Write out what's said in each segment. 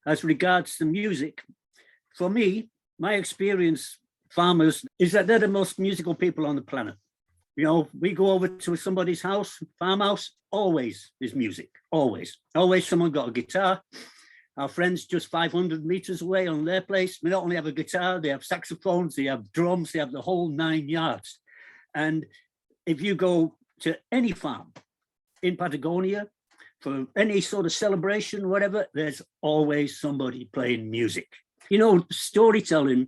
as regards the music, for me, my experience, farmers, is that they're the most musical people on the planet. You know, we go over to somebody's house, farmhouse, always is music, always. Always someone got a guitar. Our friends just 500 meters away on their place, they not only have a guitar, they have saxophones, they have drums, they have the whole 9 yards. And if you go to any farm in Patagonia, for any sort of celebration, whatever, there's always somebody playing music. You know, storytelling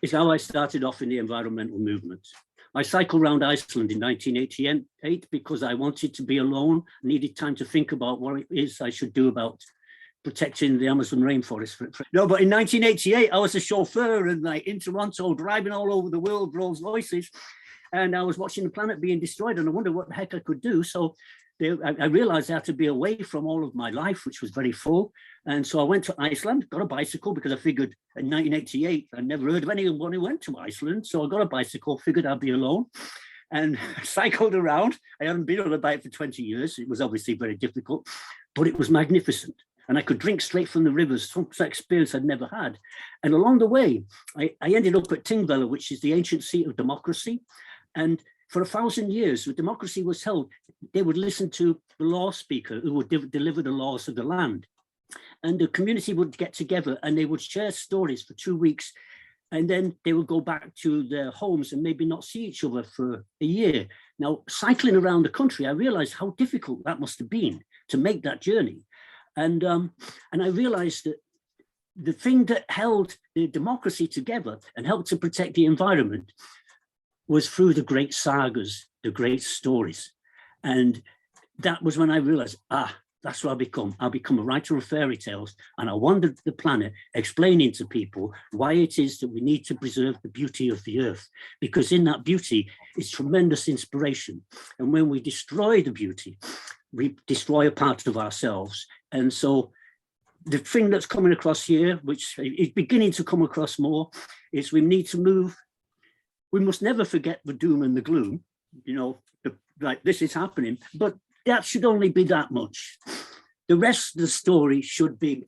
is how I started off in the environmental movement. I cycled around Iceland in 1988 because I wanted to be alone, needed time to think about what it is I should do about protecting the Amazon rainforest. No, but in 1988, I was a chauffeur and like in Toronto, driving all over the world, Rolls Royces, and I was watching the planet being destroyed and I wondered what the heck I could do. So I realized I had to be away from all of my life, which was very full. And so I went to Iceland, got a bicycle because I figured in 1988, I never heard of anyone who went to Iceland. So I got a bicycle, figured I'd be alone and cycled around. I hadn't been on a bike for 20 years. It was obviously very difficult, but it was magnificent. And I could drink straight from the rivers, some experience I'd never had. And along the way, I ended up at Thingvellir, which is the ancient seat of democracy. And for 1,000 years, when democracy was held, they would listen to the law speaker who would deliver the laws of the land. And the community would get together and they would share stories for 2 weeks. And then they would go back to their homes and maybe not see each other for a year. Now, cycling around the country, I realized how difficult that must have been to make that journey. And I realized that the thing that held the democracy together and helped to protect the environment was through the great sagas, the great stories. And that was when I realized, that's what I'll become. I'll become a writer of fairy tales. And I wandered the planet explaining to people why it is that we need to preserve the beauty of the earth, because in that beauty is tremendous inspiration. And when we destroy the beauty, we destroy a part of ourselves. And so the thing that's coming across here, which is beginning to come across more, is we need to move. We must never forget the doom and the gloom, you know, like this is happening, but that should only be that much. The rest of the story should be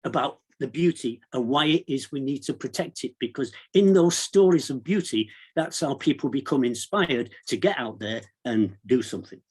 about the beauty and why it is we need to protect it, because in those stories of beauty, that's how people become inspired to get out there and do something.